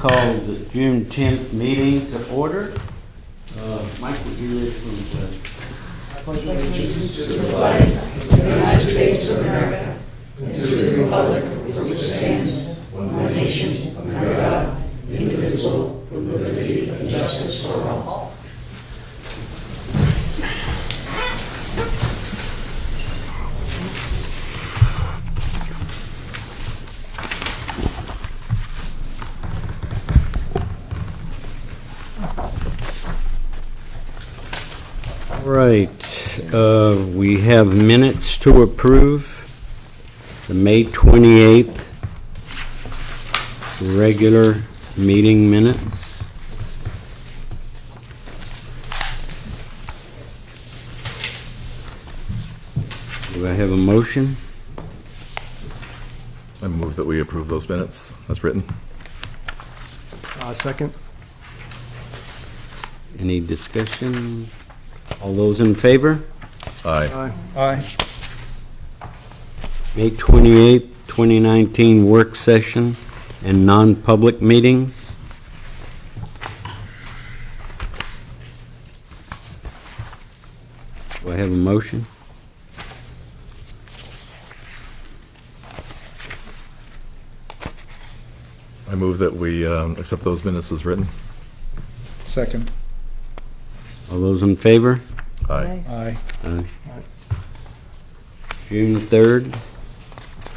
call the June 10th meeting to order. Mike, would you lead from the pledge allegiance to the flag of the United States of America and to the republic for which it stands, one nation, under God, indivisible, with liberty and justice for all. Right, we have minutes to approve. The May 28th regular meeting minutes. Do I have a motion? I move that we approve those minutes as written. Second. Any discussion? All those in favor? Aye. Aye. May 28th, 2019 work session and non-public meetings. Do I have a motion? I move that we accept those minutes as written. Second. All those in favor? Aye. Aye. Aye. June 3rd,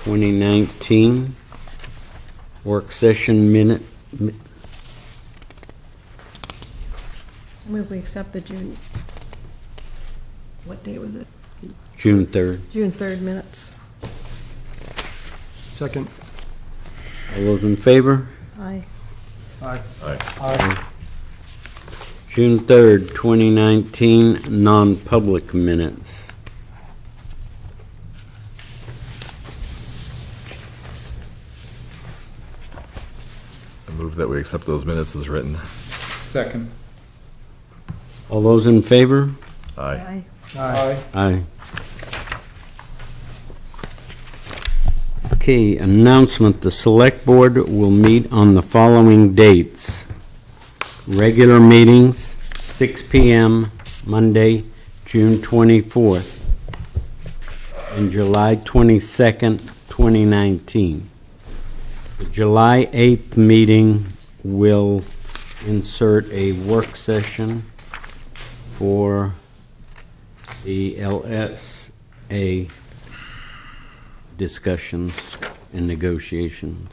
2019 work session minute. I move we accept the June, what day was it? June 3rd. June 3rd minutes. Second. All those in favor? Aye. Aye. Aye. Aye. June 3rd, 2019 non-public minutes. I move that we accept those minutes as written. Second. All those in favor? Aye. Aye. Aye. Okay, announcement. The Select Board will meet on the following dates. Regular meetings, 6 p.m., Monday, June 24th, and July 22nd, 2019. The July 8th meeting will insert a work session for the LSA discussions and negotiations.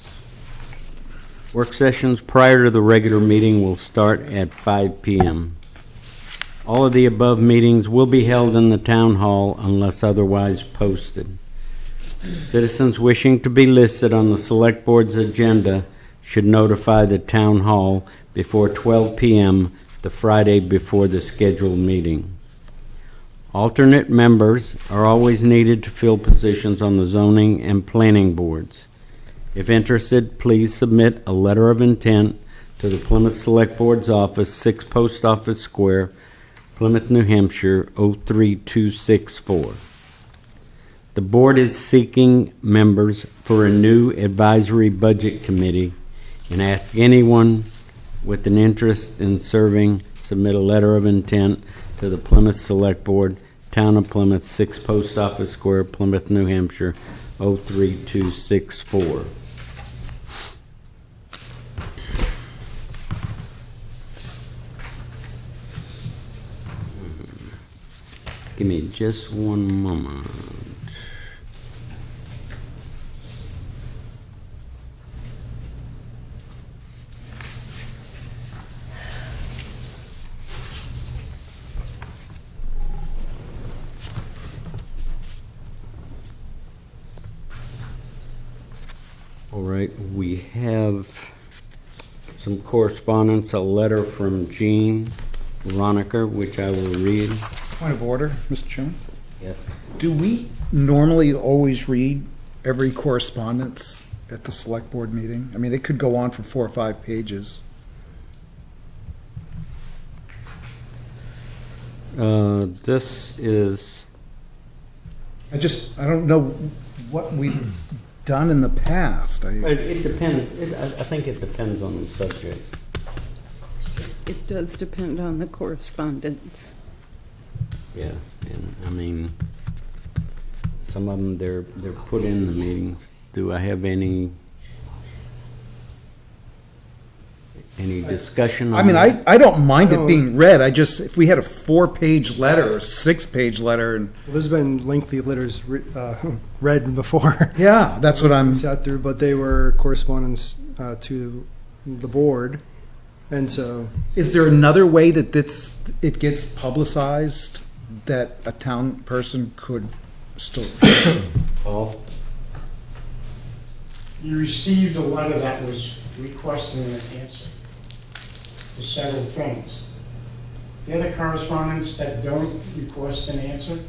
Work sessions prior to the regular meeting will start at 5 p.m. All of the above meetings will be held in the town hall unless otherwise posted. Citizens wishing to be listed on the Select Board's agenda should notify the town hall before 12 p.m. the Friday before the scheduled meeting. Alternate members are always needed to fill positions on the zoning and planning boards. If interested, please submit a letter of intent to the Plymouth Select Board's office, 6 Post Office Square, Plymouth, New Hampshire, 03264. The board is seeking members for a new advisory budget committee and asks anyone with an interest in serving submit a letter of intent to the Plymouth Select Board, Town of Plymouth, 6 Post Office Square, Plymouth, New Hampshire, 03264. Give me just one moment. All right, we have some correspondence, a letter from Jean Roniker, which I will read. Point of order, Mr. Chairman. Yes. Do we normally always read every correspondence at the select board meeting? I mean, it could go on for 4 or 5 pages. This is, I don't know what we done in the past. It depends, I think it depends on the subject. It does depend on the correspondence. Yeah, and I mean, some of them, they're put in the meetings. Do I have any discussion on I mean, that? I don't mind it being read. I just, if we had a 4-page letter or 6-page letter and, Well, there's been lengthy letters read before. yeah, that's what I'm, Sat through, but they were correspondence to the board, and so is there another way that it gets publicized that a town person could still? Paul? You received a letter that was requesting an answer to several things. The other correspondents that don't request an answer,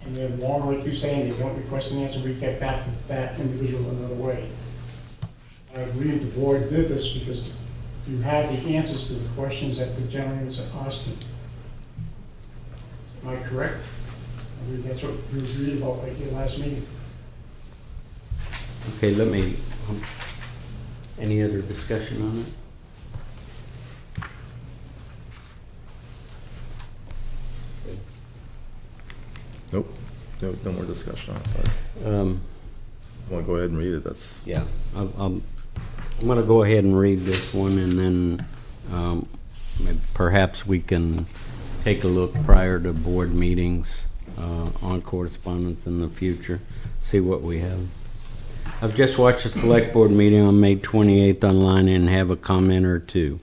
and they're long like you saying they don't request an answer, we get back to that individual another way. I believe the board did this because you had the answers to the questions that the gentleman is asking. Am I correct? I believe that's what you agreed about at your last meeting. Okay, let me, any other discussion on it? Nope. No more discussion on it. But Um, I want to go ahead and read it. That's Yeah, I'm going to go ahead and read this one, and then perhaps we can take a look prior to board meetings on correspondence in the future, see what we have. I've just watched the select board meeting on May 28th online and have a comment or two.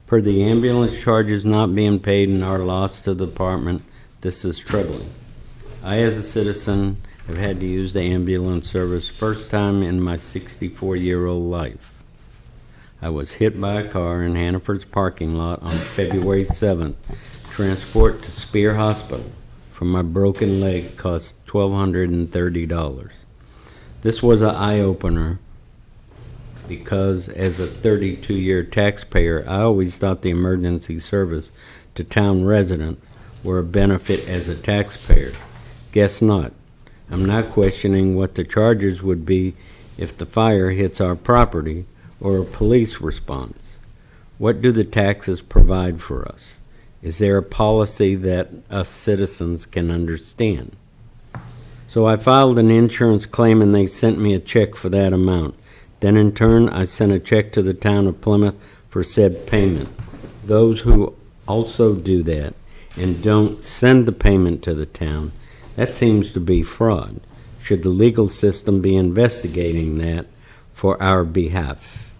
Per the ambulance charges not being paid and our loss to the department, this is troubling. I, as a citizen, have had to use the ambulance service first time in my 64-year-old life. I was hit by a car in Hannaford's parking lot on February 7th. Transport to Spear Hospital for my broken leg cost $1,230. This was an eye-opener because as a 32-year taxpayer, I always thought the emergency service to town residents were a benefit as a taxpayer. Guess not. I'm not questioning what the charges would be if the fire hits our property or a police response. What do the taxes provide for us? Is there a policy that us citizens can understand? So I filed an insurance claim and they sent me a check for that amount. Then in turn, I sent a check to the town of Plymouth for said payment. Those who also do that and don't send the payment to the town, that seems to be fraud. Should the legal system be investigating that for our behalf?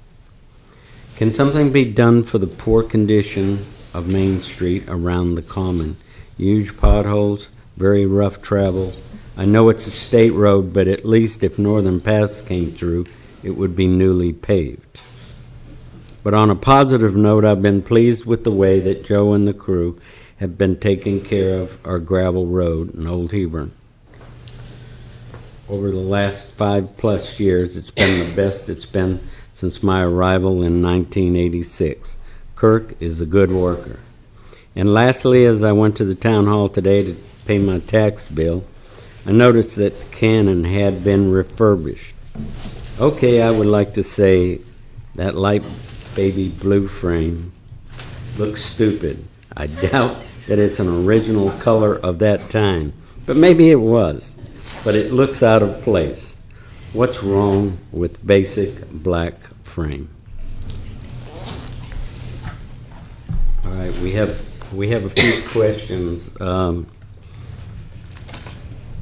Can something be done for the poor condition of Main Street around the Common? Huge potholes, very rough travel. I know it's a state road, but at least if Northern Pass came through, it would be newly paved. But on a positive note, I've been pleased with the way that Joe and the crew have been taking care of our gravel road in Old Hebron. Over the last 5+ years, it's been the best it's been since my arrival in 1986. Kirk is a good worker. And lastly, as I went to the town hall today to pay my tax bill, I noticed that the cannon had been refurbished. Okay, I would like to say that light baby blue frame looks stupid. I doubt that it's an original color of that time, but maybe it was. But it looks out of place. What's wrong with basic black frame? All right, we have a few questions.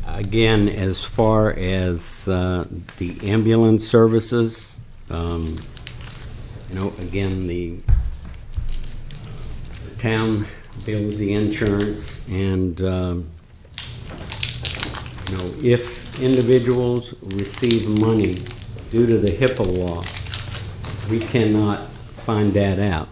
Again, as far as the ambulance services, again, the town bills the insurance, and if individuals receive money due to the HIPAA law, we cannot find that out.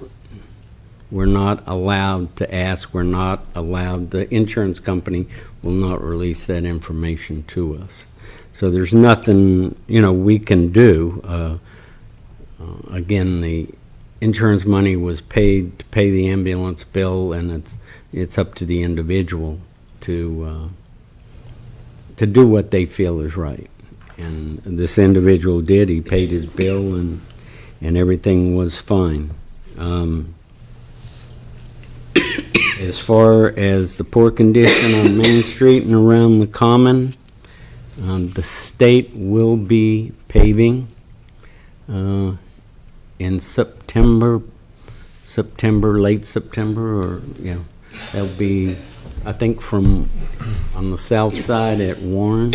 We're not allowed to ask. We're not allowed. The insurance company will not release that information to us. So there's nothing, we can do. Again, the insurance money was paid to pay the ambulance bill, and it's up to the individual to do what they feel is right. And this individual did. He paid his bill, and everything was fine. As far as the poor condition on Main Street and around the Common, the state will be paving in September, late September, or, yeah. That'll be, I think, from on the south side at Warren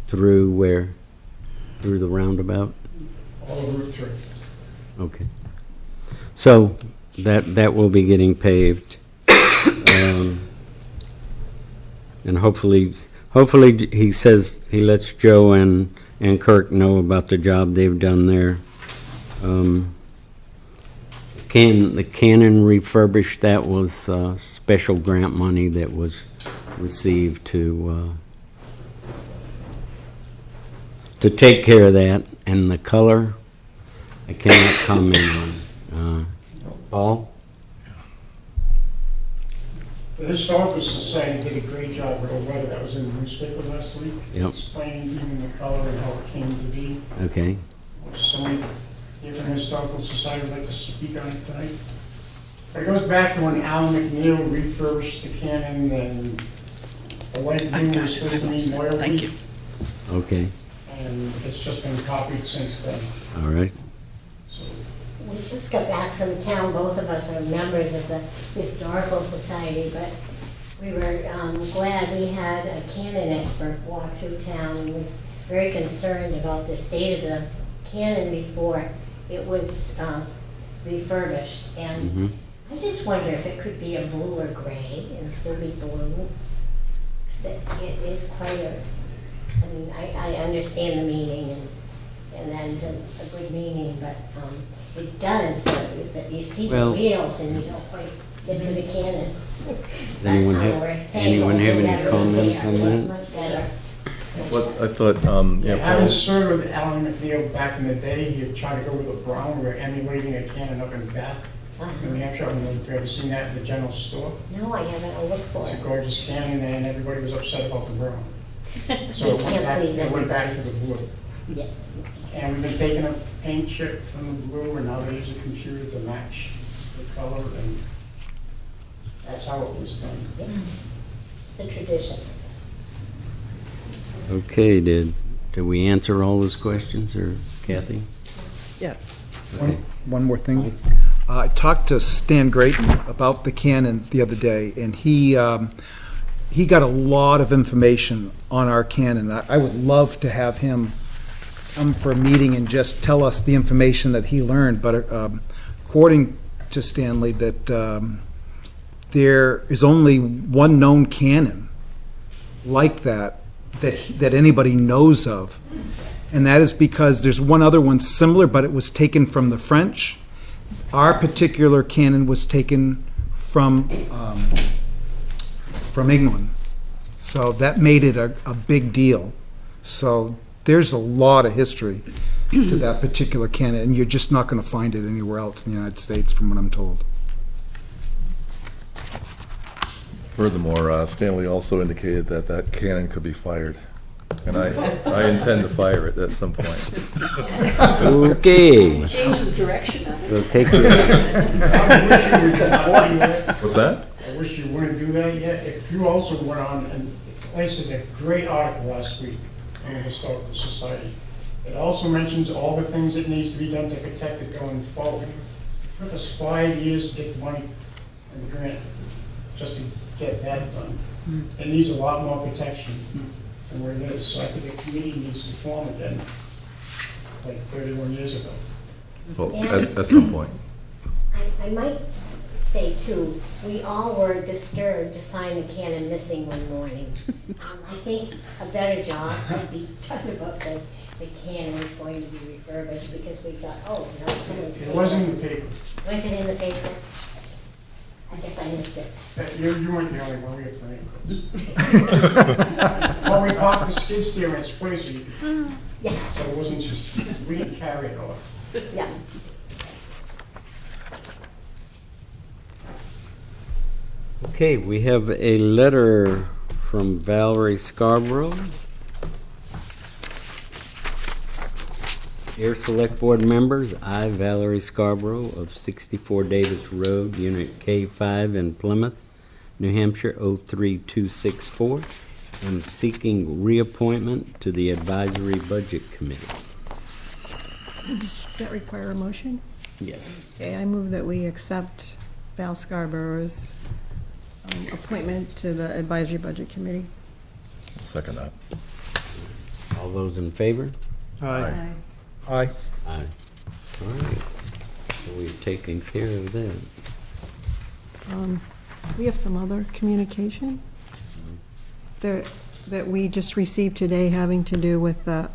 through where? Through the roundabout? All of Route 3. Okay. So that will be getting paved. And hopefully he says he lets Joe and Kirk know about the job they've done there. The cannon refurbished, that was special grant money that was received to take care of that. And the color, I cannot comment on. Paul? The Historical Society did a great job with a letter that was in the newspaper last week. Yep. Explaining even the color and how it came to be. Okay. So many different historical societies would like to speak on it tonight. But it goes back to when Alan McNeil refurbished the cannon, and the light blue was supposed to mean loyalty. Thank you. Okay. And it's just been copied since then. All right. So We just got back from town, both of us are members of the Historical Society, but we were glad we had a cannon expert walk through town, and we're very concerned about the state of the cannon before it was refurbished. And I just wonder if it could be a blue or gray and still be blue. 'Cause it is quite a, I mean, I understand the meaning, and that is a good meaning, but it does, you see the Well- wheels and you don't quite get to the cannon. Anyone But, have- we're anyone thankful have for any that comments repair. on It's that? much better. What, I thought, yeah, yeah, having Paul, served with Alan McNeil back in the day, he had tried to go with a brown. We were emulating a cannon up in the back in New Hampshire. I don't know if you've ever seen that at the general store. No, I haven't, I'll look for It's a it. gorgeous cannon, and everybody was upset about the brown. So You it went can't back, please it went everybody. back to the blue. Yeah. And we've been taking a paint chip from the blue, and now they use a computer to match the color, and that's how it was done. Yeah. It's a tradition. Okay, did we answer all those questions, or Kathy? Yes. Okay. One more thing. I talked to Stan Grayton about the cannon the other day, and he got a lot of information on our cannon. I would love to have him come for a meeting and just tell us the information that he learned. But according to Stanley, that there is only one known cannon like that anybody knows of. And that is because there's one other one similar, but it was taken from the French. Our particular cannon was taken from England. So that made it a big deal. So there's a lot of history to that particular cannon, and you're just not going to find it anywhere else in the United States, from what I'm told. furthermore, Stanley also indicated that that cannon could be fired. And I intend to fire it at some point. Okay, Change the direction of it. we'll take care. I wish you would not do that. What's that? I wish you wouldn't do that yet. If you also went on, and this is a great article last week in the Historical Society. It also mentions all the things that needs to be done to protect it going forward. It took us 5 years to get the money and the grant just to get that done. It needs a lot more protection than what it is. So I think a committee needs to form again, like 31 years ago. Well, at some point. I might say too, we all were disturbed to find the cannon missing one morning. I think a better job would be done about the cannon was going to be refurbished, because we thought, oh, no, someone's It taken wasn't in the paper. Was it in the paper? I guess I missed it. You weren't the only one, we had plenty. Well, we parked the skid steer in its place, so you could, Yeah, so it wasn't just, we didn't carry it off. yeah. Okay, we have a letter from Valerie Scarborough. Dear Select Board members, I, Valerie Scarborough of 64 Davis Road, Unit K5 in Plymouth, New Hampshire 03264, am seeking reappointment to the Advisory Budget Committee. Does that require a motion? Yes. Okay, I move that we accept Val Scarborough's appointment to the Advisory Budget Committee. I'll second that. All those in favor? Aye. Aye. Aye. All right. So we've taken care of that. We have some other communication that we just received today having to do with the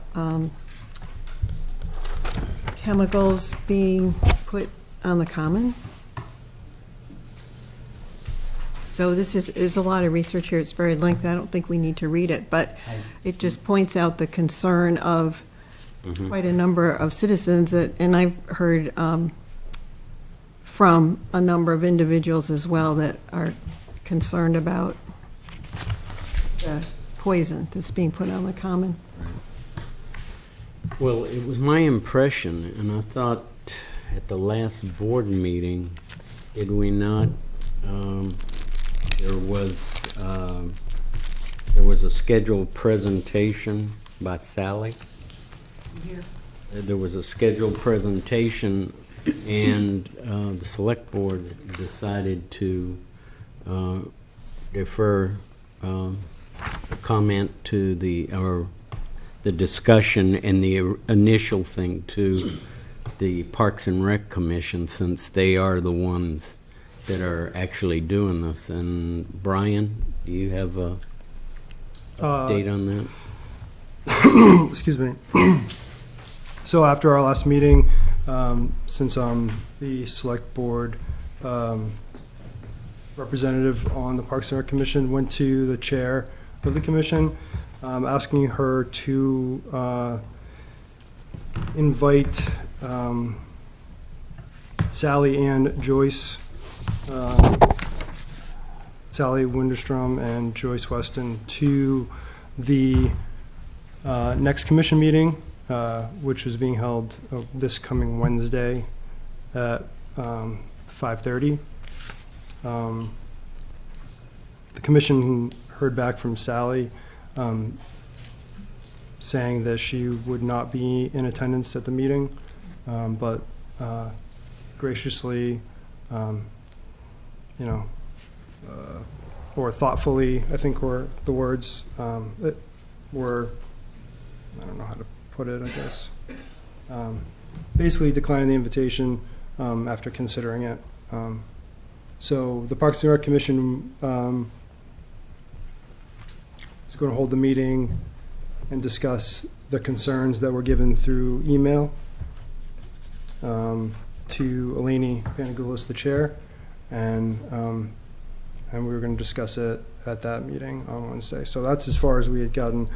chemicals being put on the common. So there's a lot of research here. It's very lengthy. I don't think we need to read it, but it just points out the concern of quite a number of citizens and I've heard from a number of individuals as well that are concerned about the poison that's being put on the common. Well, it was my impression, and I thought at the last board meeting, did we not, there was a scheduled presentation by Sally. There was a scheduled presentation, and the Select Board decided to defer the comment to the discussion and the initial thing to the Parks and Rec Commission, since they are the ones that are actually doing this. And Brian, do you have a date on that? Excuse me. So after our last meeting, since I'm the Select Board representative on the Parks and Rec Commission, went to the chair of the commission, asking her to invite Sally and Joyce, Sally Winderstrom and Joyce Weston, to the next commission meeting, which is being held this coming Wednesday at 5:30. The commission heard back from Sally saying that she would not be in attendance at the meeting, but graciously, or thoughtfully, I think were the words that were, I don't know how to put it, I guess. Basically declining the invitation after considering it. So the Parks and Rec Commission is going to hold the meeting and discuss the concerns that were given through email to Eleni Vanagoulis, the chair, and we were going to discuss it at that meeting on Wednesday. So that's as far as we had gotten.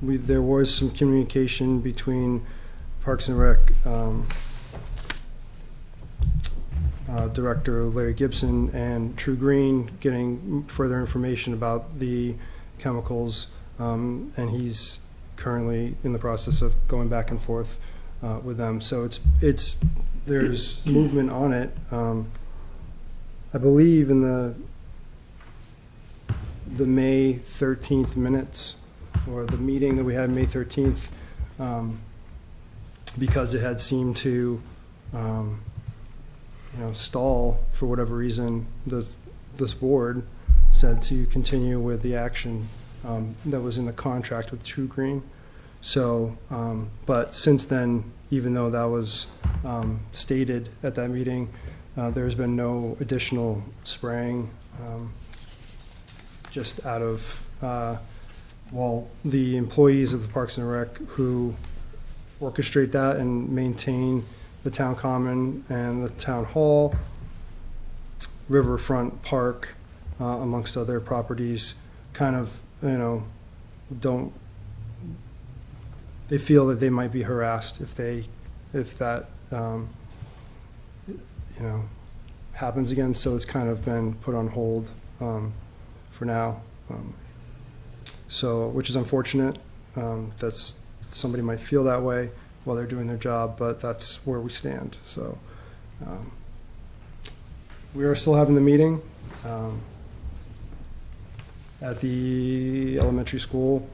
There was some communication between Parks and Rec Director Larry Gibson and True Green, getting further information about the chemicals, and he's currently in the process of going back and forth with them. So there's movement on it. I believe in the May 13th minutes, or the meeting that we had May 13th, because it had seemed to stall for whatever reason, this board said to continue with the action that was in the contract with True Green. So, but since then, even though that was stated at that meeting, there's been no additional spraying, just out of, the employees of the Parks and Rec who orchestrate that and maintain the town common and the town hall, Riverfront Park, amongst other properties, kind of, they feel that they might be harassed if that happens again. So it's kind of been put on hold for now. So, which is unfortunate. Somebody might feel that way, while they're doing their job, but that's where we stand. So we are still having the meeting at the elementary school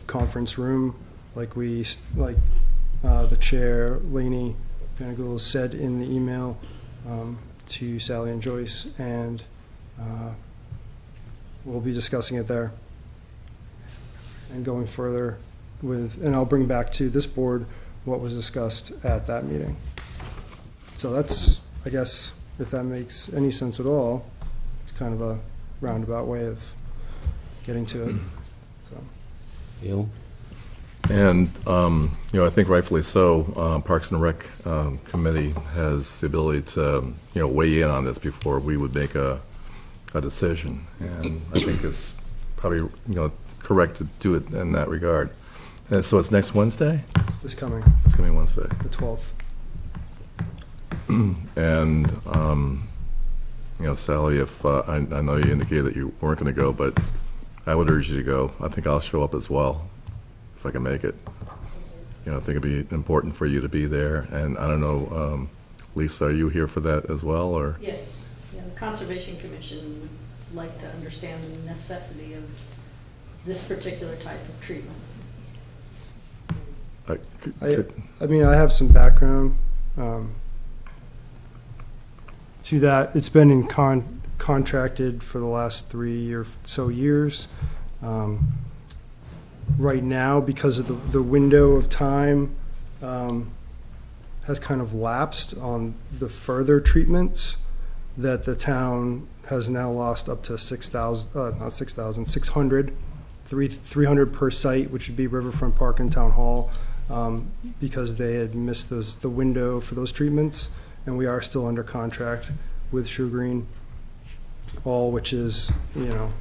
conference room, like the chair, Lainey Panagoulis, said in the email to Sally and Joyce, and we'll be discussing it there and going further and I'll bring back to this board what was discussed at that meeting. So that's, I guess, if that makes any sense at all, it's kind of a roundabout way of getting to it. So. Bill? And, I think rightfully so, Parks and Rec Committee has the ability to, weigh in on this before we would make a decision. And I think it's probably, correct to do it in that regard. And so it's next Wednesday? This coming, It's coming Wednesday. the 12th. And, Sally, if, I know you indicated that you weren't going to go, but I would urge you to go. I think I'll show up as well, if I can make it. I think it'd be important for you to be there. And I don't know, Lisa, are you here for that as well, or? Yes, yeah, the Conservation Commission would like to understand the necessity of this particular type of treatment. I mean, I have some background to that. It's been in contracted for the last 3 or so years. Right now, because of the window of time has kind of lapsed on the further treatments, that the town has now lost up to 600, 300 per site, which would be Riverfront Park and Town Hall, because they had missed the window for those treatments. And we are still under contract with Shoe Green, all which is, in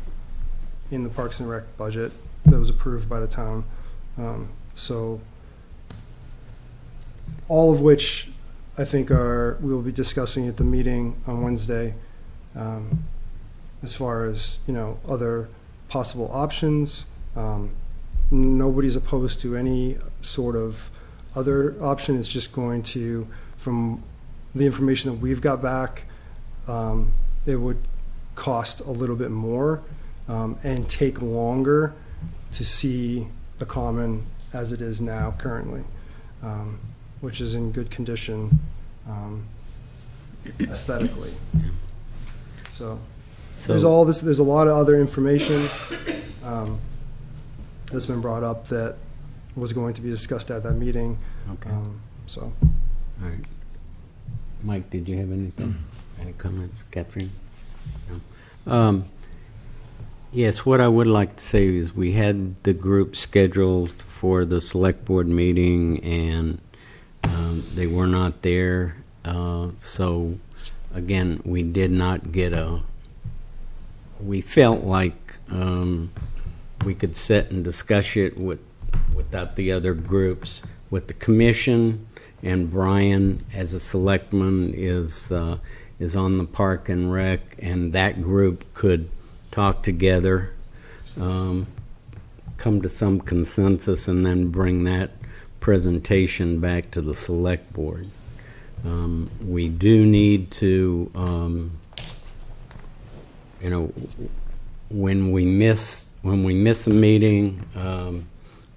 the Parks and Rec budget that was approved by the town. So all of which I think we'll be discussing at the meeting on Wednesday, as far as, other possible options. Nobody's opposed to any sort of other option. It's just going to, from the information that we've got back, it would cost a little bit more and take longer to see the common as it is now currently, which is in good condition aesthetically. So there's all this. There's a lot of other information that's been brought up that was going to be discussed at that meeting. Okay. So. All right. Mike, did you have anything? Any comments? Catherine? No. Yes, what I would like to say is we had the group scheduled for the select board meeting, and they were not there. So, again, we did not get we felt like we could sit and discuss it without the other groups. With the commission, and Brian as a selectman is on the Park and Rec, and that group could talk together, come to some consensus, and then bring that presentation back to the select board. We do need to, when we miss a meeting,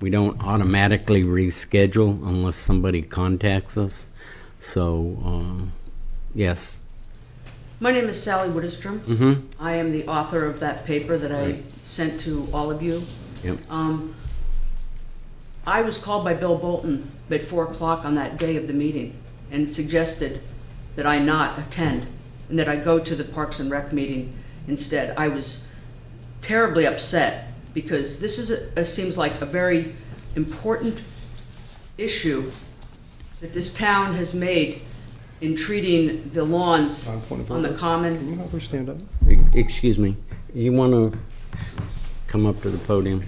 we don't automatically reschedule unless somebody contacts us. So, yes. My name is Sally Widdistrom. Mm-hmm. I am the author of that paper that I sent to all of you. Yep. I was called by Bill Bolton at 4 o'clock on that day of the meeting and suggested that I not attend and that I go to the Parks and Rec meeting instead. I was terribly upset because this seems like a very important issue that this town has made in treating the lawns on the common. Can you help her stand up? Excuse me. You want to come up to the podium?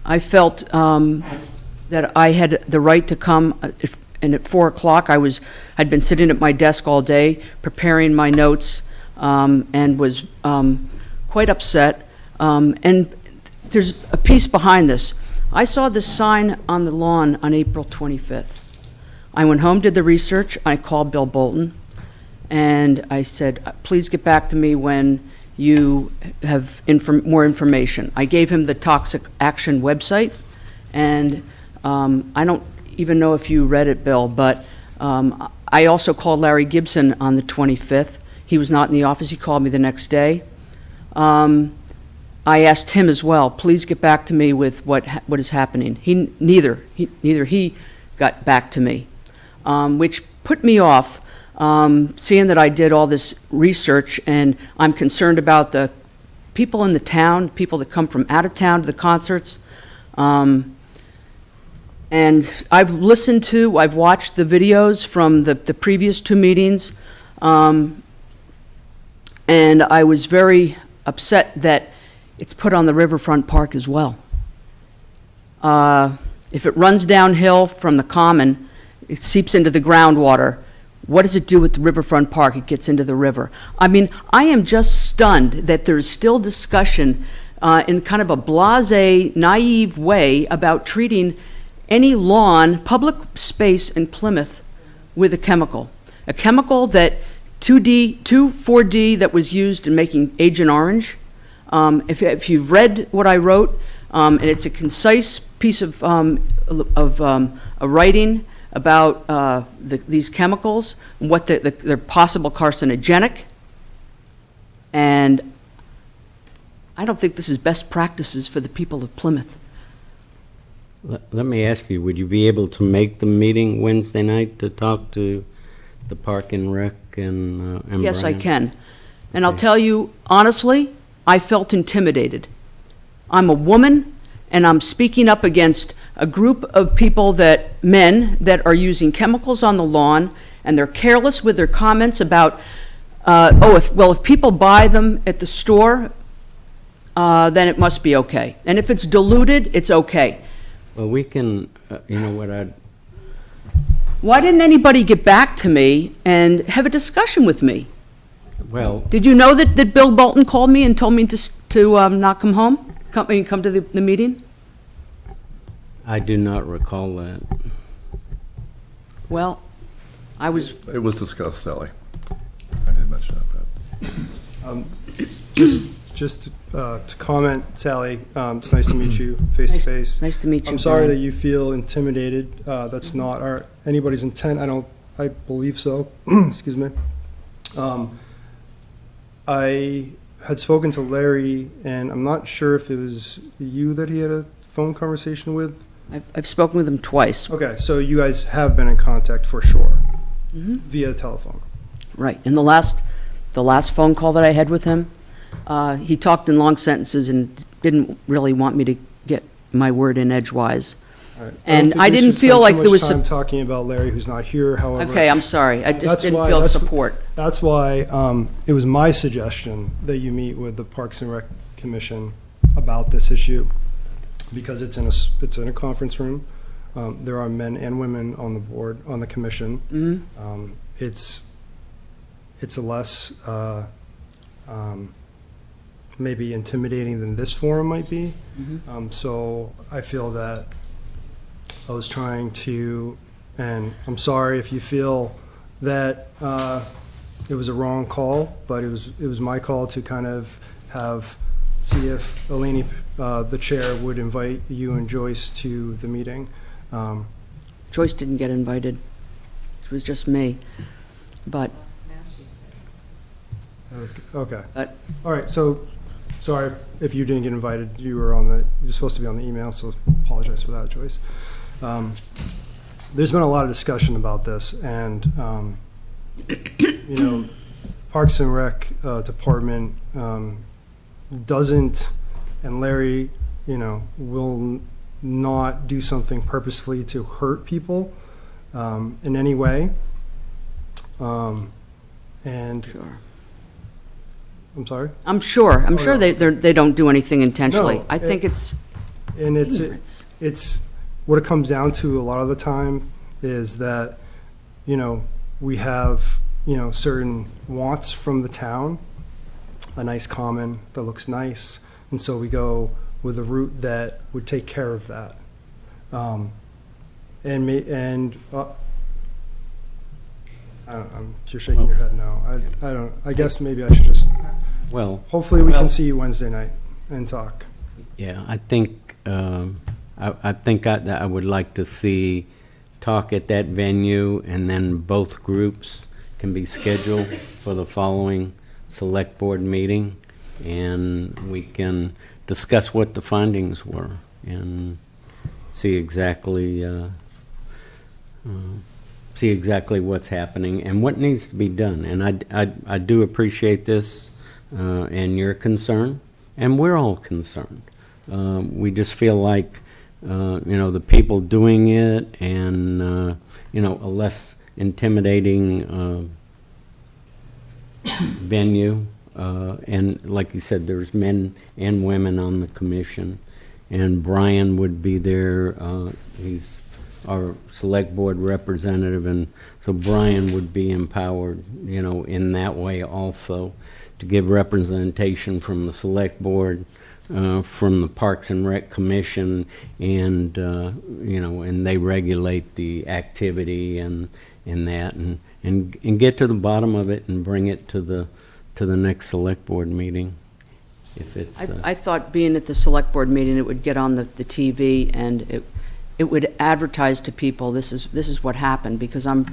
I felt that I had the right to come, and at 4 o'clock I'd been sitting at my desk all day preparing my notes, and was quite upset. And there's a piece behind this. I saw this sign on the lawn on April 25th. I went home, did the research, I called Bill Bolton, and I said, please get back to me when you have more information. I gave him the Toxic Action website, and I don't even know if you read it, Bill, but I also called Larry Gibson on the 25th. He was not in the office. He called me the next day. I asked him as well, please get back to me with what is happening. Neither he got back to me, which put me off, seeing that I did all this research, and I'm concerned about the people in the town, people that come from out of town to the concerts. And I've watched the videos from the previous two meetings, and I was very upset that it's put on the Riverfront Park as well. If it runs downhill from the common, it seeps into the groundwater. What does it do with the Riverfront Park? It gets into the river. I mean, I am just stunned that there's still discussion in kind of a blasé, naive way about treating any lawn, public space in Plymouth with a chemical. A chemical that 2,4-D that was used in making Agent Orange. If you've read what I wrote, and it's a concise piece of a writing about these chemicals, and what they're possible carcinogenic, and I don't think this is best practices for the people of Plymouth. Let me ask you, would you be able to make the meeting Wednesday night to talk to the Park and Rec and Yes, I Brian? can. And I'll tell you, honestly, I felt intimidated. I'm a woman, and I'm speaking up against a group of people men that are using chemicals on the lawn, and they're careless with their comments about, if people buy them at the store, then it must be okay. And if it's diluted, it's okay. Well, we can, you know what, Why didn't anybody get back to me and have a discussion with me? well, Did you know that Bill Bolton called me and told me to not come home? Come to the meeting? I do not recall that. Well, I was, It was discussed, Sally. I did mention that. Just to comment, Sally, it's nice to meet you face to face. nice to meet you. I'm sorry Brian. that you feel intimidated. That's not anybody's intent. I believe so. Excuse me. I had spoken to Larry, and I'm not sure if it was you that he had a phone conversation with. I've spoken with him twice. Okay, so you guys have been in contact for sure, via telephone. Right. And the last phone call that I had with him, he talked in long sentences and didn't really want me to get my word in edgewise. All right. And don't I think we didn't should feel spend like too there was much time some- talking about Larry, who's not here. However, Okay, I'm sorry. I just That's didn't why- feel that's- support. That's why it was my suggestion that you meet with the Parks and Rec Commission about this issue, because it's in a conference room. There are men and women on the board, on the commission. It's a less maybe intimidating than this forum might be. So I feel that I was trying to, and I'm sorry if you feel that it was a wrong call, but it was my call to kind of see if Eleni, the chair, would invite you and Joyce to the meeting. Joyce didn't get invited. It was just me. But Okay. But- All right, so, sorry if you didn't get invited. You're supposed to be on the email, so apologize for that, Joyce. There's been a lot of discussion about this, and, Parks and Rec Department doesn't, and Larry, will not do something purposefully to hurt people in any way. And, sure. I'm sorry? I'm sure no. they don't do anything intentionally. No, I think it's And ignorance. it's what it comes down to a lot of the time is that, we have, certain wants from the town, a nice common that looks nice. And so we go, with a route that would take care of that. You're shaking your head no. I don't, I guess maybe I should just, Well, hopefully we can see you Wednesday night and talk. yeah, I think, I think I would like to see talk at that venue, and then both groups can be scheduled for the following select board meeting, and we can discuss what the findings were and see exactly what's happening and what needs to be done. And I do appreciate this and your concern, and we're all concerned. We just feel like the people doing it and a less intimidating venue. And like you said, there's men and women on the commission, and Brian would be there. He's our select board representative, and so Brian would be empowered, in that way also, to give representation from the select board, from the Parks and Rec Commission, and and they regulate the activity and that, and get to the bottom of it and bring it to the next select board meeting. If it's I thought being at the select board meeting, it would get on the TV and it would advertise to people, this is what happened, because I'm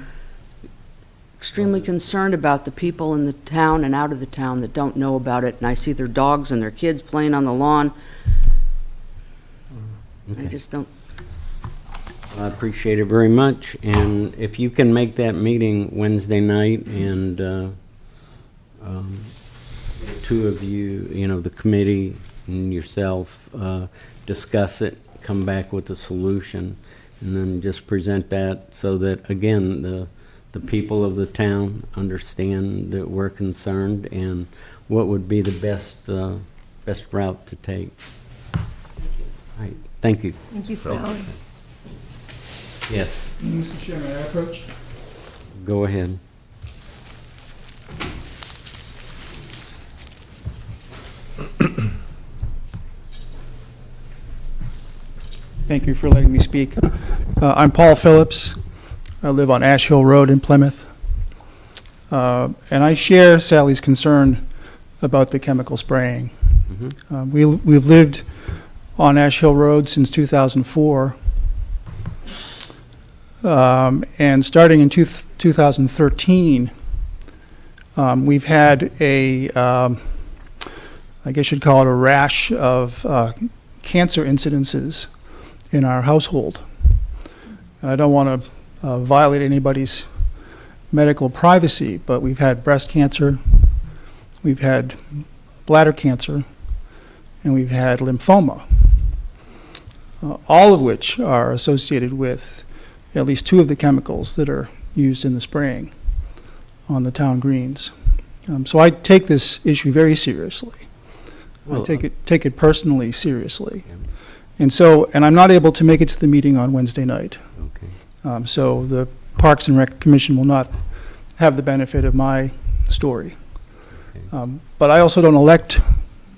extremely concerned about the people in the town and out of the town that don't know about it, and I see their dogs and their kids playing on the lawn. I just don't. I appreciate it very much, and if you can make that meeting Wednesday night, and the two of you, the committee and yourself, discuss it, come back with a solution, and then just present that so that, again, the people of the town understand that we're concerned and what would be the best route to take. All right, thank you. Thank you, Sally. Yes, Mr. Chairman, I approach? go ahead. Thank you for letting me speak. I'm Paul Phillips. I live on Ash Hill Road in Plymouth. And I share Sally's concern about the chemical spraying. We've lived on Ash Hill Road since 2004. And starting in 2013, we've had I guess you'd call it a rash of cancer incidences in our household. I don't want to violate anybody's medical privacy, but we've had breast cancer, we've had bladder cancer, and we've had lymphoma, all of which are associated with at least two of the chemicals that are used in the spraying on the town greens. So I take this issue very seriously. I take it personally seriously. And I'm not able to make it to the meeting on Wednesday night. Okay. So the Parks and Rec Commission will not have the benefit of my story. Okay. But I also don't elect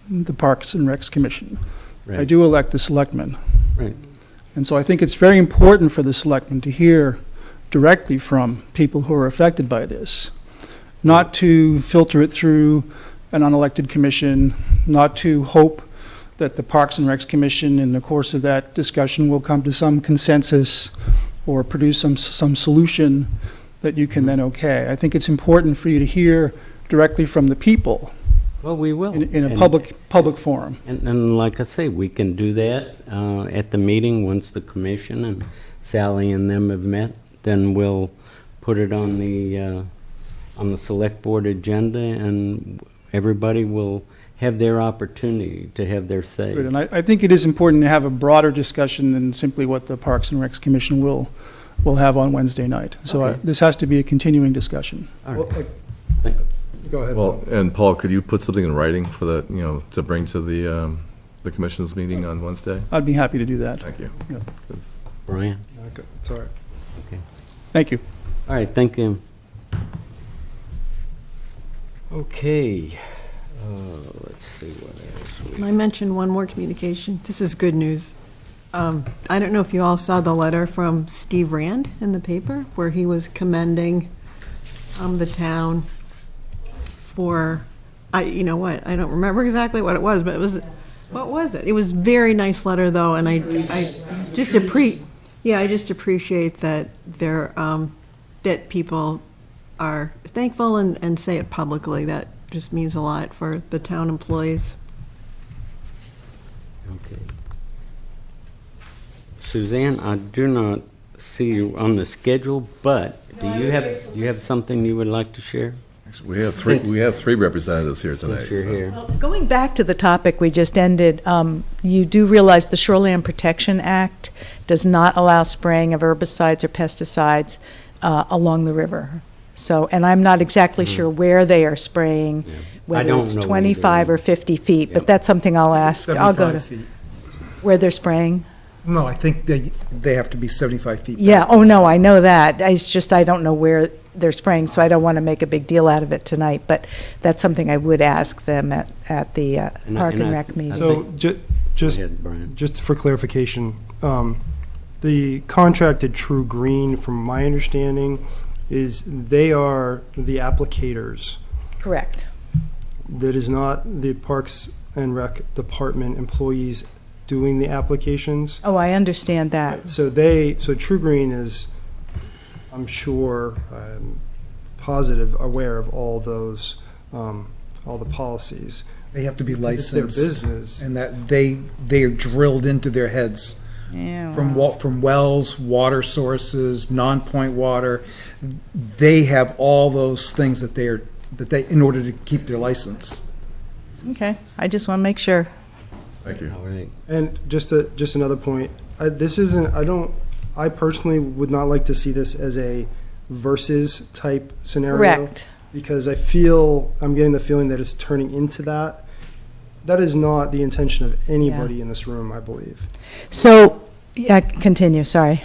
the Parks and Recs Commission. Right. I do elect the selectmen. Right. And so I think it's very important for the selectmen to hear directly from people who are affected by this, not to filter it through an unelected commission, not to hope that the Parks and Recs Commission in the course of that discussion will come to some consensus or produce some solution that you can then okay. I think it's important for you to hear directly from the people. Well, we will. In a public forum. And like I say, we can do that at the meeting once the commission and Sally and them have met. Then we'll put it on the select board agenda, and everybody will have their opportunity to have their say. Good. And I think it is important to have a broader discussion than simply what the Parks and Recs Commission will have on Wednesday night. So Okay. this has to be a continuing discussion. All right. Well, Thank- go ahead. Well, and Paul, could you put something in writing for that, to bring to the commission's meeting on Wednesday? I'd be happy to do that. Thank you. Yeah. It's- Brian? Okay, it's all right. Thank you. All right, thank you. Okay, let's see what else Can I mention one more communication? This is good news. I don't know if you all saw the letter from Steve Rand in the paper where he was commending the town for, you know what, I don't remember exactly what it was, but it was, what was it? It was a very nice letter though, and I just I just appreciate that that people are thankful and say it publicly. That just means a lot for the town employees. Okay. Suzanne, I do not see you on the schedule, but do you have something you would like to share? We have three representatives here tonight. Since you're so- here. Going back to the topic we just ended, you do realize the Shoreland Protection Act does not allow spraying of herbicides or pesticides along the river. So, and I'm not exactly sure where they are spraying, I whether don't it's know 25 either. or 50 feet, Yep. but that's something I'll ask. I'll go to 75 feet. where they're spraying. No, I think they have to be 75 feet. Yeah, oh no, I know that. It's just I don't know where they're spraying, so I don't want to make a big deal out of it tonight. But that's something I would ask them at the Park and Rec meeting. So Go ahead, Brian. just for clarification, the contracted True Green, from my understanding, is they are the applicators. Correct. That is not the Parks and Rec Department employees doing the applications. Oh, I understand that. So True Green is, I'm sure, positive, aware of all those, all the policies. They have to be It's their licensed. business. And that they are drilled into their heads Yeah. from wells, water sources, non-point water. They have all those things that they in order to keep their license. Okay, I just want to make sure. Thank you. All right. And just another point, I personally would not like to see this as a versus type scenario. Correct. Because I'm getting the feeling that it's turning into that. That is not the intention of anybody in this room, I believe. So, yeah, continue, sorry.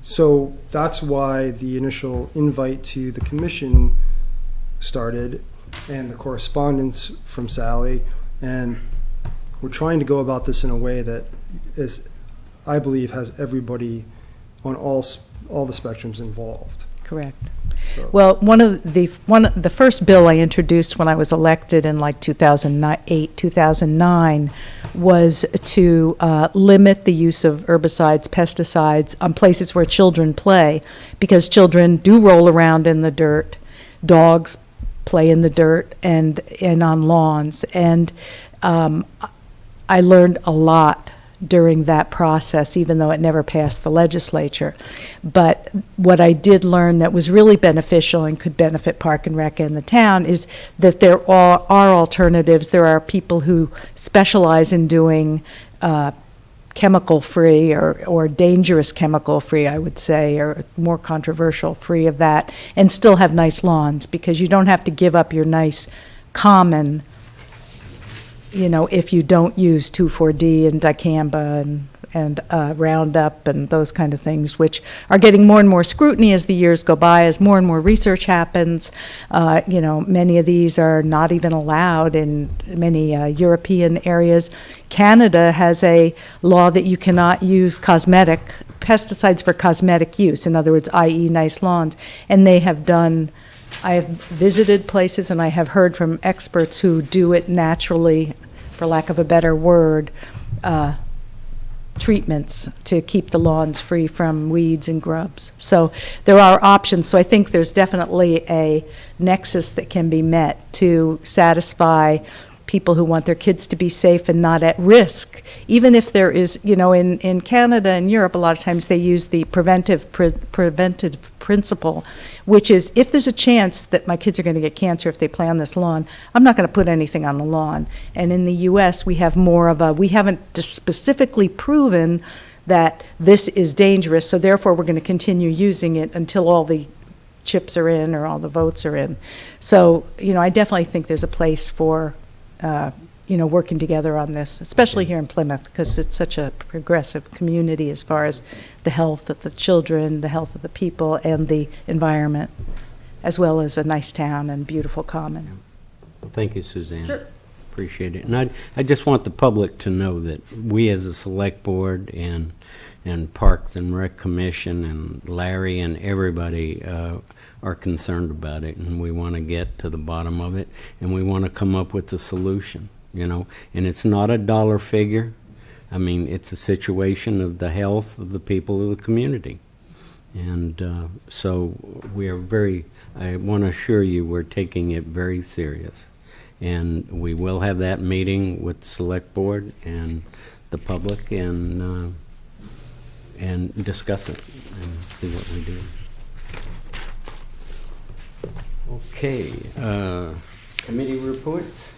So that's why the initial invite to the commission started and the correspondence from Sally. And we're trying to go about this in a way that is, I believe, has everybody on all the spectrums involved. Correct. So- Well, the first bill I introduced when I was elected in like 2008, 2009 was to limit the use of herbicides, pesticides on places where children play, because children do roll around in the dirt. Dogs play in the dirt and on lawns. And I learned a lot during that process, even though it never passed the legislature. But what I did learn that was really beneficial and could benefit Park and Rec and the town is that there are alternatives. There are people who specialize in doing chemical-free or dangerous chemical-free, I would say, or more controversial, free of that, and still have nice lawns, because you don't have to give up your nice common, if you don't use 2,4-D and dicamba and Roundup and those kind of things, which are getting more and more scrutiny as the years go by, as more and more research happens. Many of these are not even allowed in many European areas. Canada has a law that you cannot use pesticides for cosmetic use, in other words, i.e. nice lawns, and they have done. I have visited places and I have heard from experts who do it naturally, for lack of a better word, treatments to keep the lawns free from weeds and grubs. So there are options. So I think there's definitely a nexus that can be met to satisfy people who want their kids to be safe and not at risk. Even if there is, in Canada and Europe, a lot of times they use the preventive principle, which is, if there's a chance that my kids are going to get cancer if they play on this lawn, I'm not going to put anything on the lawn. And in the U.S., we have we haven't specifically proven that this is dangerous, so therefore we're going to continue using it until all the chips are in or all the votes are in. So, I definitely think there's a place for working together on this, especially here in Plymouth, because it's such a progressive community as far as the health of the children, the health of the people, and the environment, as well as a nice town and beautiful common. Well, thank you, Suzanne. Sure. appreciate it. And I just want the public to know that we as a select board and Parks and Rec Commission and Larry and everybody are concerned about it, and we want to get to the bottom of it, and we want to come up with a solution, you know. And it's not a dollar figure. I mean, it's a situation of the health of the people of the community. And so we are I want to assure you we're taking it very serious. And we will have that meeting with the Select Board and the public and discuss it and see what we do. Okay, committee reports?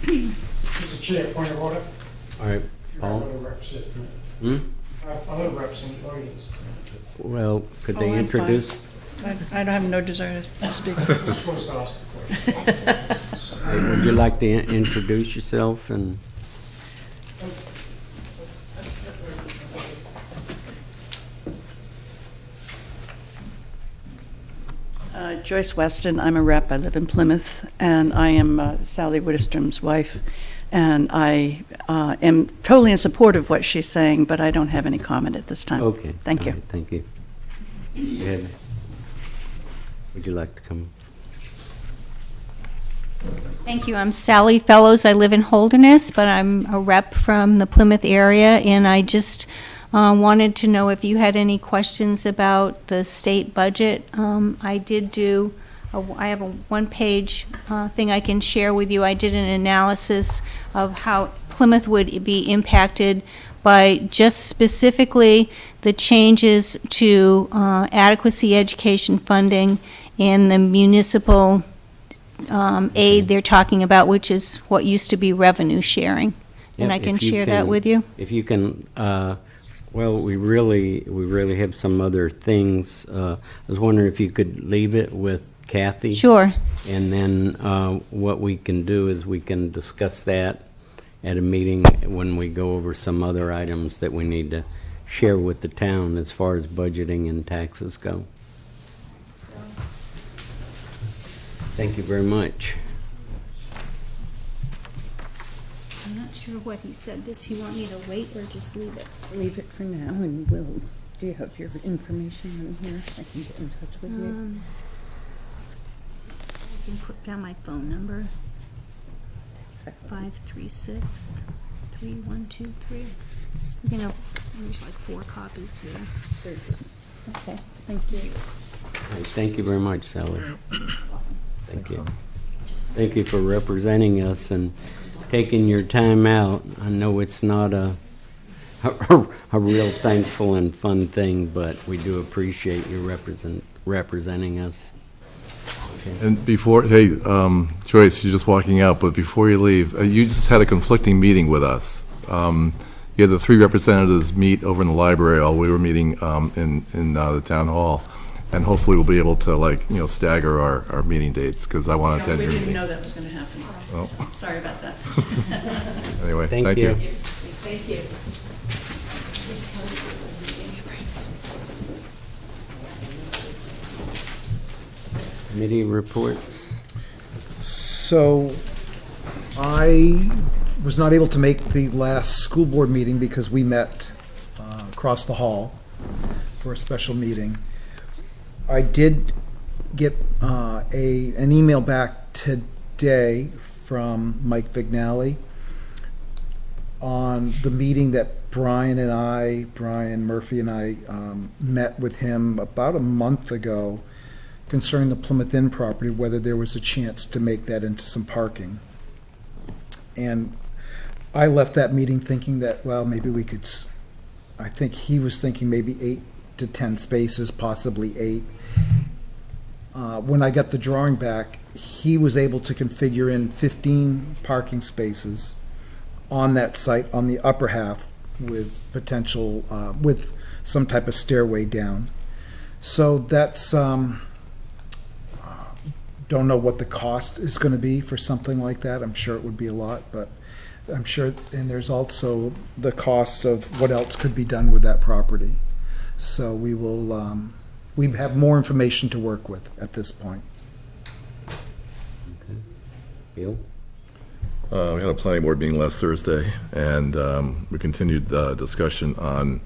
Mr. Chair, point of order. All right, You have Paul? other reps here tonight. Hmm? I have other reps in the audience tonight. Well, could they Oh, I'm fine. introduce? I don't have no desire to speak. I'm supposed to ask the question. Would you like to introduce yourself and? Joyce Weston, I'm a rep, I live in Plymouth, and I am Sally Widerstrom's wife, and I am totally in support of what she's saying, but I don't have any comment at this time. Okay. Thank all you. right, thank you. Go ahead. Would you like to come? Thank you. I'm Sally Fellows. I live in Holderness, but I'm a rep from the Plymouth area, and I just wanted to know if you had any questions about the state budget. I did do, I have a one-page thing I can share with you. I did an analysis of how Plymouth would be impacted by just specifically the changes to adequacy education funding and the municipal aid they're talking about, which is what used to be revenue sharing. And Yeah, I can if you share that with you. If you can, well, we really have some other things. I was wondering if you could leave it with Kathy. Sure. And then what we can do is we can discuss that at a meeting when we go over some other items that we need to share with the town as far as budgeting and taxes go. Thank you very much. I'm not sure what he said. Does he want me to wait or just leave it? Leave it for now, and we'll, do you have your information in here? I can get in touch with you. I can put down my phone number, 536-3123. You know, there's like 4 copies here. Okay, thank you. All right, thank you very much, Sally. Thank you. Thank you for representing us and taking your time out. I know it's not a real thankful and fun thing, but we do appreciate you representing us. Okay. And before, hey, Joyce, you're just walking out, but before you leave, you just had a conflicting meeting with us. You had the 3 representatives meet over in the library while we were meeting in the town hall. And hopefully we'll be able to, stagger our meeting dates, because I want to attend your We meeting. didn't know that was going to happen. Well. Sorry about that. Anyway, Thank thank you. you. Thank you. Committee reports. So I was not able to make the last school board meeting because we met across the hall for a special meeting. I did get an email back today from Mike Vignali on the meeting that Brian Murphy and I met with him about a month ago concerning the Plymouth Inn property, whether there was a chance to make that into some parking. And I left that meeting thinking that, well, maybe we could, I think he was thinking maybe 8 to 10 spaces, possibly 8. When I got the drawing back, he was able to configure in 15 parking spaces on that site on the upper half with potential, with some type of stairway down. So that's, don't know what the cost is going to be for something like that. I'm sure it would be a lot, but I'm sure, and there's also the cost of what else could be done with that property. So we will, we have more information to work with at this point. Okay. Bill? We had a planning board meeting last Thursday, and we continued discussion on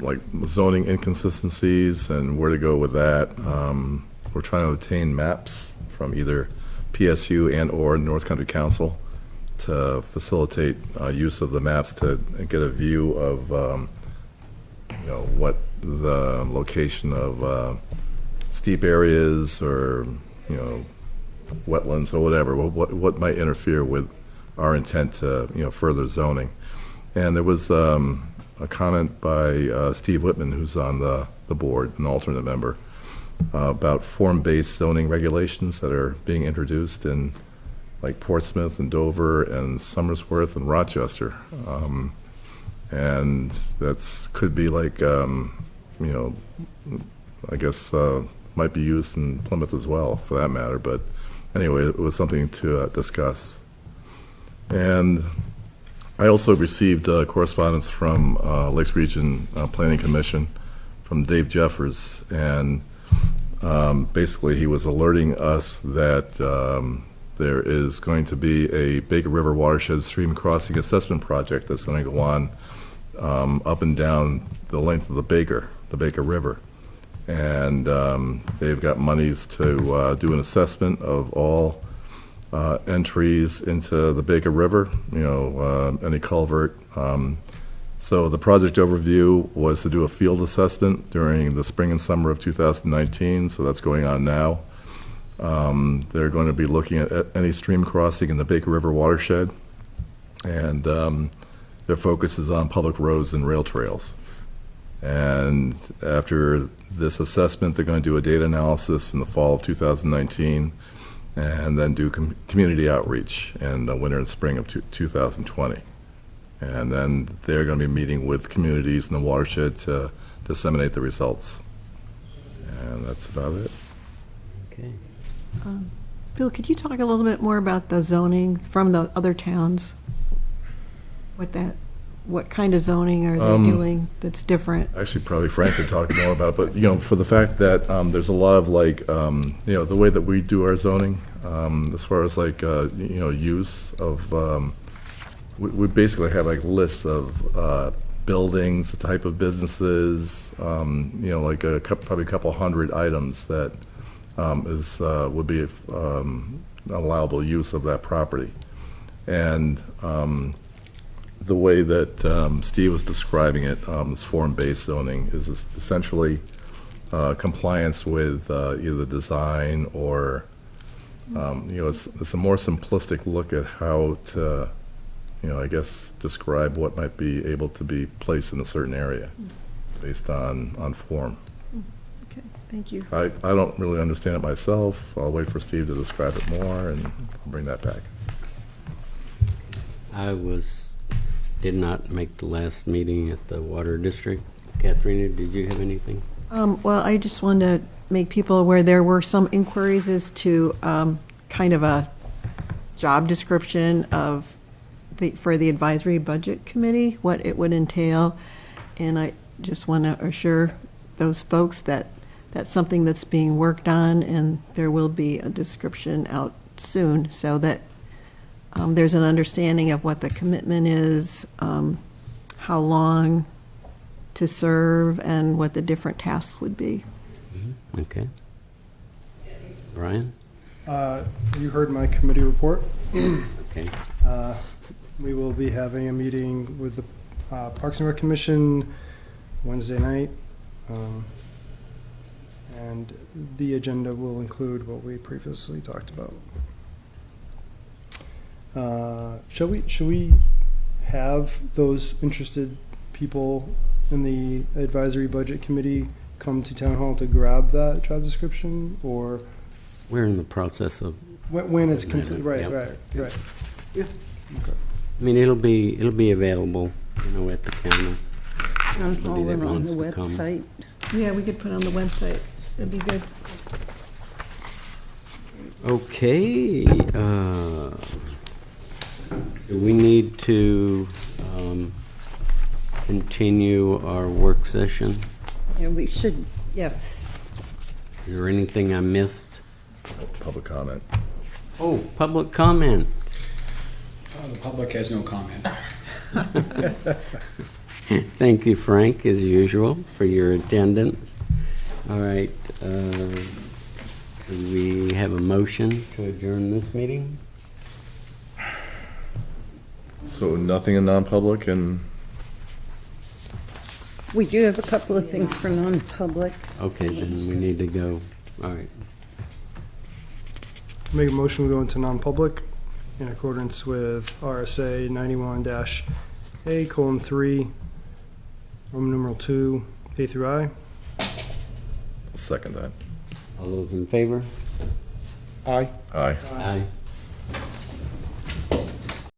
like zoning inconsistencies and where to go with that. We're trying to obtain maps from either PSU and/or North Country Council to facilitate use of the maps to get a view of what the location of steep areas or wetlands or whatever, what might interfere with our intent to further zoning. And there was a comment by Steve Whitman, who's on the board, an alternate member, about form-based zoning regulations that are being introduced in like Portsmouth and Dover and Somersworth and Rochester. And that's could be like, I guess might be used in Plymouth as well, for that matter. But anyway, it was something to discuss. And I also received correspondence from Lakes Region Planning Commission from Dave Jeffers, and basically he was alerting us that there is going to be a Baker River Watershed Stream Crossing Assessment Project that's going to go on up and down the length of the Baker River. And they've got monies to do an assessment of all entries into the Baker River, any culvert. So the project overview was to do a field assessment during the spring and summer of 2019, so that's going on now. They're going to be looking at any stream crossing in the Baker River watershed, and their focus is on public roads and rail trails. And after this assessment, they're going to do a data analysis in the fall of 2019, and then do community outreach in the winter and spring of 2020. And then they're going to be meeting with communities in the watershed to disseminate the results. And that's about it. Okay. Bill, could you talk a little bit more about the zoning from the other towns? What kind of zoning are they doing that's different? Actually, probably Frank could talk more about it, but, for the fact that there's a lot of, like, the way that we do our zoning, as far as, like, use of, we basically have, like, lists of buildings, the type of businesses, like probably a couple hundred items that would be allowable use of that property. And the way that Steve was describing it, as form-based zoning, is essentially compliance with either design or, it's a more simplistic look at how to, I guess, describe what might be able to be placed in a certain area based on form. Okay, thank you. I don't really understand it myself. I'll wait for Steve to describe it more, and I'll bring that back. Did not make the last meeting at the Water District. Katharina, did you have anything? Well, I just wanted to make people aware there were some inquiries as to kind of a job description for the advisory budget committee, what it would entail. And I just want to assure those folks that that's something that's being worked on, and there will be a description out soon so that there's an understanding of what the commitment is, how long to serve, and what the different tasks would be. Okay. Brian? You heard my committee report. Okay. We will be having a meeting with the Parks and Rec Commission Wednesday night. And the agenda will include what we previously talked about. Shall we have those interested people in the advisory budget committee come to town hall to grab that job description, or We're in the process of, when it's complete? Right, Yep. right. Yeah. Okay. I mean, it'll be available, at the counter. Town Somebody hall that and on wants the to come. website. Yeah, we could put it on the website. That'd be good. Okay, do we need to continue our work session? Yeah, we should, yes. Is there anything I missed? Public comment. Oh, public comment. public has no comment. Thank you, Frank, as usual, for your attendance. All right, do we have a motion to adjourn this meeting? So nothing in non-public and, We do have a couple of things for non-public. Okay, then we need to go. All right. Make a motion, we go into non-public in accordance with RSA 91-A:3, Roman numeral 2, A through I. second that. All those in favor? Aye. Aye. Aye.